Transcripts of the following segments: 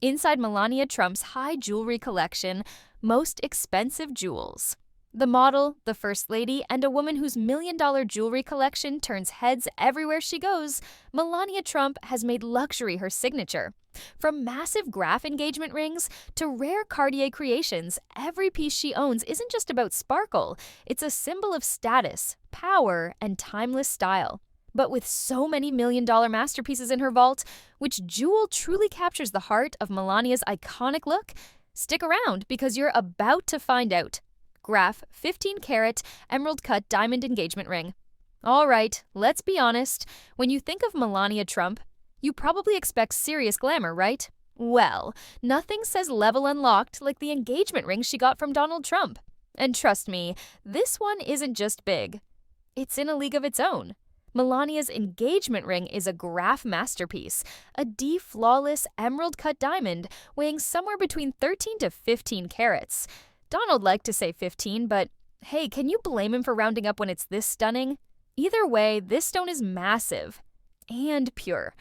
Inside Melania Trump's high jewelry collection, most expensive jewels. The model, the First Lady, and a woman whose million-dollar jewelry collection turns heads everywhere she goes, Melania Trump has made luxury her signature. From massive Graf engagement rings to rare Cartier creations, every piece she owns isn't just about sparkle, it's a symbol of status, power, and timeless style. But with so many million-dollar masterpieces in her vault, which jewel truly captures the heart of Melania's iconic look? Stick around because you're about to find out. Graf 15-carat emerald-cut diamond engagement ring. All right, let's be honest. When you think of Melania Trump, you probably expect serious glamour, right? Well, nothing says level unlocked like the engagement ring she got from Donald Trump. And trust me, this one isn't just big. It's in a league of its own. Melania's engagement ring is a Graf masterpiece, a flawless emerald-cut diamond weighing somewhere between 13 to 15 carats. Donald liked to say 15, but hey, can you blame him for rounding up when it's this stunning? Either way, this stone is massive and pure.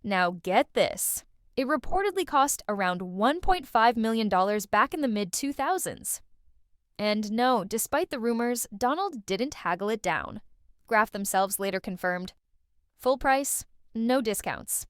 Now get this. It reportedly cost around $1.5 million back in the mid-2000s. And no, despite the rumors, Donald didn't haggle it down. Graf themselves later confirmed. Full price, no discounts.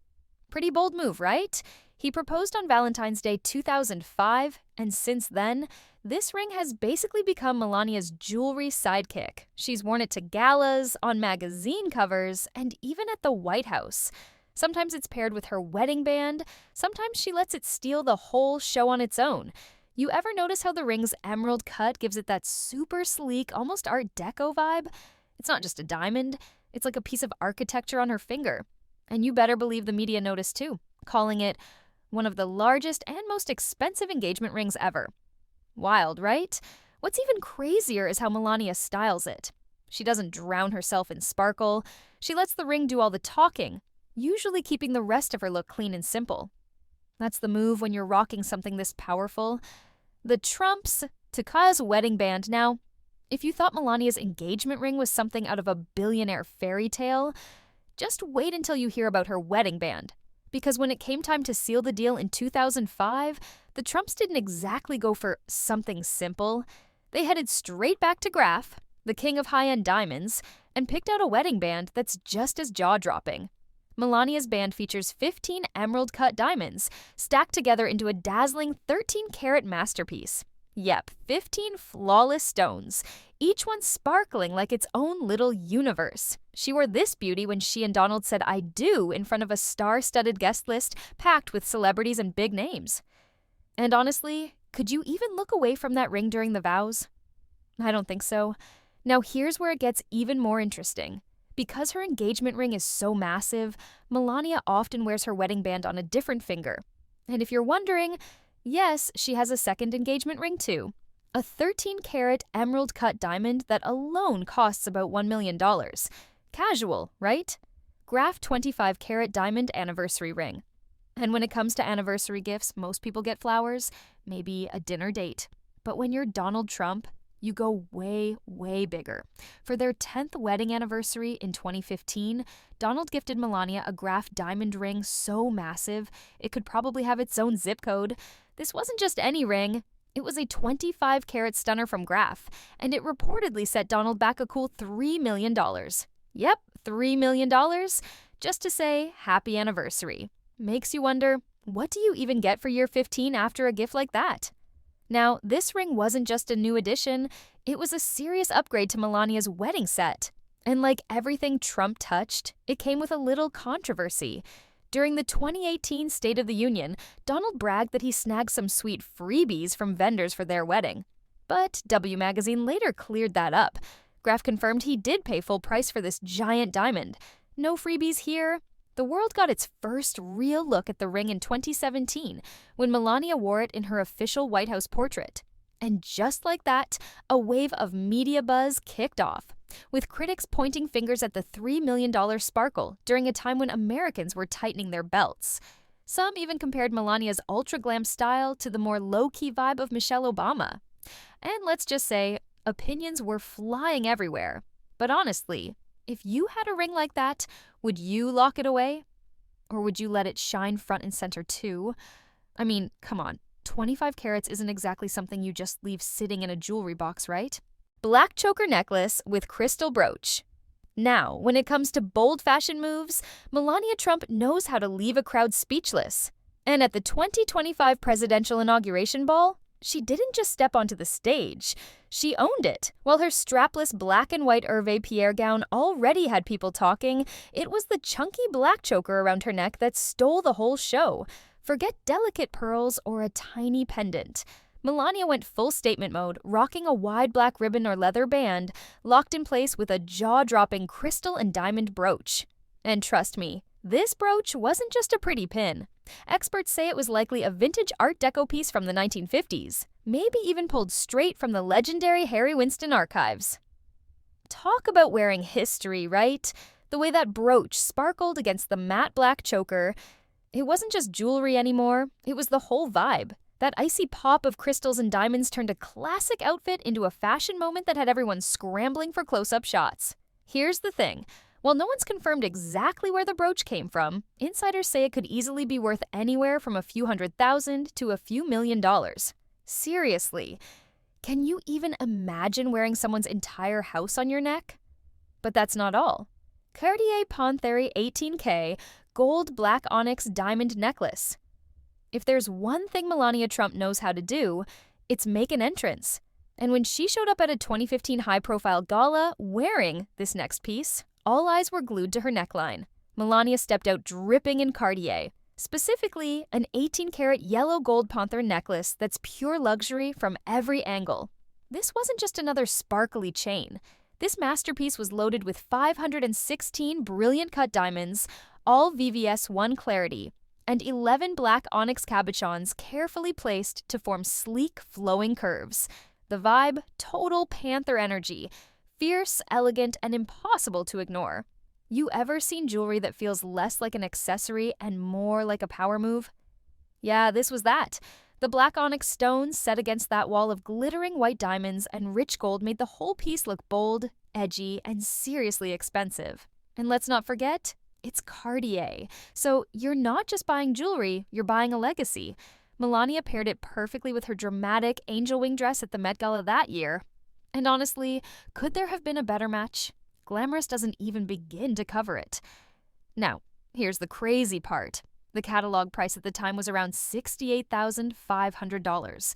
Pretty bold move, right? He proposed on Valentine's Day 2005, and since then, this ring has basically become Melania's jewelry sidekick. She's worn it to galas, on magazine covers, and even at the White House. Sometimes it's paired with her wedding band, sometimes she lets it steal the whole show on its own. You ever notice how the ring's emerald cut gives it that super sleek, almost Art Deco vibe? It's not just a diamond, it's like a piece of architecture on her finger. And you better believe the media noticed too, calling it one of the largest and most expensive engagement rings ever. Wild, right? What's even crazier is how Melania styles it. She doesn't drown herself in sparkle. She lets the ring do all the talking, usually keeping the rest of her look clean and simple. That's the move when you're rocking something this powerful. The Trumps, Takaya's wedding band. Now, if you thought Melania's engagement ring was something out of a billionaire fairy tale, just wait until you hear about her wedding band. Because when it came time to seal the deal in 2005, the Trumps didn't exactly go for something simple. They headed straight back to Graf, the king of high-end diamonds, and picked out a wedding band that's just as jaw-dropping. Melania's band features 15 emerald-cut diamonds, stacked together into a dazzling 13-carat masterpiece. Yep, 15 flawless stones, each one sparkling like its own little universe. She wore this beauty when she and Donald said "I do" in front of a star-studded guest list packed with celebrities and big names. And honestly, could you even look away from that ring during the vows? I don't think so. Now here's where it gets even more interesting. Because her engagement ring is so massive, Melania often wears her wedding band on a different finger. And if you're wondering, yes, she has a second engagement ring too. A 13-carat emerald-cut diamond that alone costs about $1 million. Casual, right? Graf 25-carat diamond anniversary ring. And when it comes to anniversary gifts, most people get flowers, maybe a dinner date. But when you're Donald Trump, you go way, way bigger. For their 10th wedding anniversary in 2015, Donald gifted Melania a Graf diamond ring so massive, it could probably have its own zip code. This wasn't just any ring. It was a 25-carat stunner from Graf, and it reportedly set Donald back a cool $3 million. Yep, $3 million, just to say happy anniversary. Makes you wonder, what do you even get for year 15 after a gift like that? Now, this ring wasn't just a new addition, it was a serious upgrade to Melania's wedding set. And like everything Trump touched, it came with a little controversy. During the 2018 State of the Union, Donald bragged that he snagged some sweet freebies from vendors for their wedding. But W Magazine later cleared that up. Graf confirmed he did pay full price for this giant diamond. No freebies here. The world got its first real look at the ring in 2017 when Melania wore it in her official White House portrait. And just like that, a wave of media buzz kicked off, with critics pointing fingers at the $3 million sparkle during a time when Americans were tightening their belts. Some even compared Melania's ultra-glam style to the more low-key vibe of Michelle Obama. And let's just say, opinions were flying everywhere. But honestly, if you had a ring like that, would you lock it away? Or would you let it shine front and center too? I mean, come on, 25 carats isn't exactly something you just leave sitting in a jewelry box, right? Black choker necklace with crystal brooch. Now, when it comes to bold fashion moves, Melania Trump knows how to leave a crowd speechless. And at the 2025 presidential inauguration ball, she didn't just step onto the stage, she owned it. While her strapless black and white Hervé Pierre gown already had people talking, it was the chunky black choker around her neck that stole the whole show. Forget delicate pearls or a tiny pendant. Melania went full statement mode, rocking a wide black ribbon or leather band, locked in place with a jaw-dropping crystal and diamond brooch. And trust me, this brooch wasn't just a pretty pin. Experts say it was likely a vintage Art Deco piece from the 1950s, maybe even pulled straight from the legendary Harry Winston archives. Talk about wearing history, right? The way that brooch sparkled against the matte black choker. It wasn't just jewelry anymore, it was the whole vibe. That icy pop of crystals and diamonds turned a classic outfit into a fashion moment that had everyone scrambling for close-up shots. Here's the thing. While no one's confirmed exactly where the brooch came from, insiders say it could easily be worth anywhere from a few $100,000 to a few $1 million. Seriously, can you even imagine wearing someone's entire house on your neck? But that's not all. Cartier Panthère 18K gold black onyx diamond necklace. If there's one thing Melania Trump knows how to do, it's make an entrance. And when she showed up at a 2015 high-profile gala wearing this next piece, all eyes were glued to her neckline. Melania stepped out dripping in Cartier, specifically an 18-karat yellow gold Panthère necklace that's pure luxury from every angle. This wasn't just another sparkly chain. This masterpiece was loaded with 516 brilliant cut diamonds, all VVS 1 clarity, and 11 black onyx cabochons carefully placed to form sleek, flowing curves. The vibe, total panther energy, fierce, elegant, and impossible to ignore. You ever seen jewelry that feels less like an accessory and more like a power move? Yeah, this was that. The black onyx stones set against that wall of glittering white diamonds and rich gold made the whole piece look bold, edgy, and seriously expensive. And let's not forget, it's Cartier. So you're not just buying jewelry, you're buying a legacy. Melania paired it perfectly with her dramatic angel wing dress at the Met Gala that year. And honestly, could there have been a better match? Glamorous doesn't even begin to cover it. Now, here's the crazy part. The catalog price at the time was around $68,500.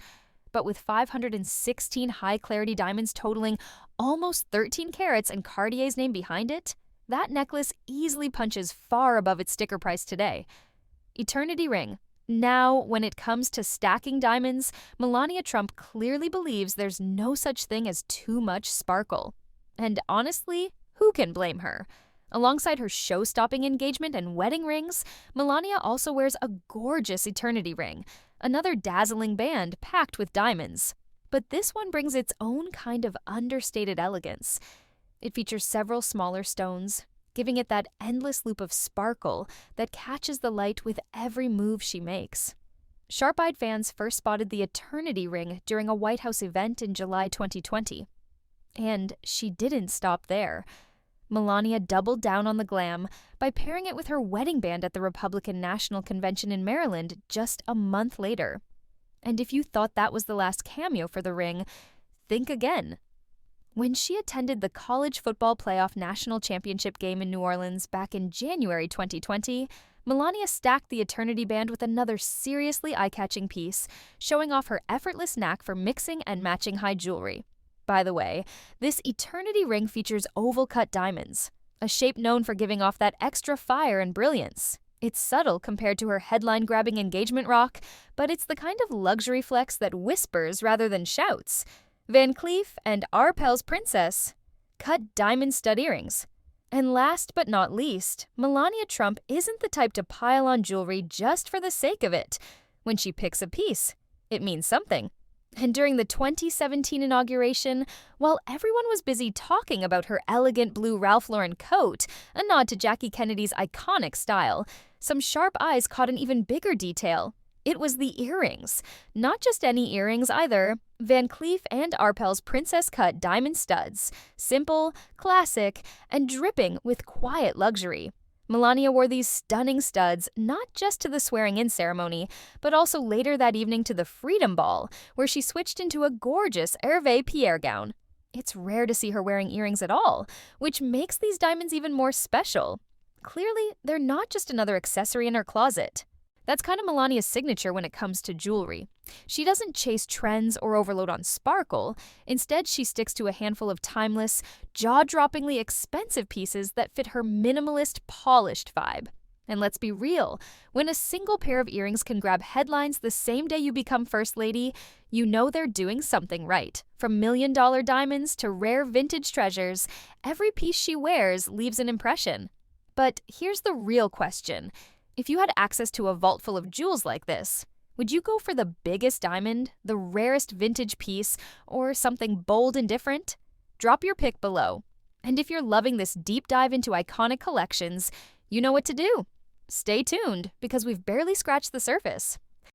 But with 516 high-clarity diamonds totaling almost 13 carats and Cartier's name behind it, that necklace easily punches far above its sticker price today. Eternity ring. Now, when it comes to stacking diamonds, Melania Trump clearly believes there's no such thing as too much sparkle. And honestly, who can blame her? Alongside her show-stopping engagement and wedding rings, Melania also wears a gorgeous eternity ring, another dazzling band packed with diamonds. But this one brings its own kind of understated elegance. It features several smaller stones, giving it that endless loop of sparkle that catches the light with every move she makes. Sharp-eyed fans first spotted the Eternity ring during a White House event in July 2020. And she didn't stop there. Melania doubled down on the glam by pairing it with her wedding band at the Republican National Convention in Maryland just a month later. And if you thought that was the last cameo for the ring, think again. When she attended the College Football Playoff National Championship game in New Orleans back in January 2020, Melania stacked the Eternity band with another seriously eye-catching piece, showing off her effortless knack for mixing and matching high jewelry. By the way, this Eternity ring features oval-cut diamonds, a shape known for giving off that extra fire and brilliance. It's subtle compared to her headline-grabbing engagement rock, but it's the kind of luxury flex that whispers rather than shouts. Van Cleef and Arpels Princess cut diamond stud earrings. And last but not least, Melania Trump isn't the type to pile on jewelry just for the sake of it. When she picks a piece, it means something. And during the 2017 inauguration, while everyone was busy talking about her elegant blue Ralph Lauren coat, a nod to Jackie Kennedy's iconic style, some sharp eyes caught an even bigger detail. It was the earrings. Not just any earrings either. Van Cleef and Arpels princess-cut diamond studs. Simple, classic, and dripping with quiet luxury. Melania wore these stunning studs not just to the swearing-in ceremony, but also later that evening to the Freedom Ball, where she switched into a gorgeous Hervé Pierre gown. It's rare to see her wearing earrings at all, which makes these diamonds even more special. Clearly, they're not just another accessory in her closet. That's kind of Melania's signature when it comes to jewelry. She doesn't chase trends or overload on sparkle. Instead, she sticks to a handful of timeless, jaw-droppingly expensive pieces that fit her minimalist, polished vibe. And let's be real, when a single pair of earrings can grab headlines the same day you become First Lady, you know they're doing something right. From million-dollar diamonds to rare vintage treasures, every piece she wears leaves an impression. But here's the real question. If you had access to a vault full of jewels like this, would you go for the biggest diamond, the rarest vintage piece, or something bold and different? Drop your pick below. And if you're loving this deep dive into iconic collections, you know what to do. Stay tuned, because we've barely scratched the surface.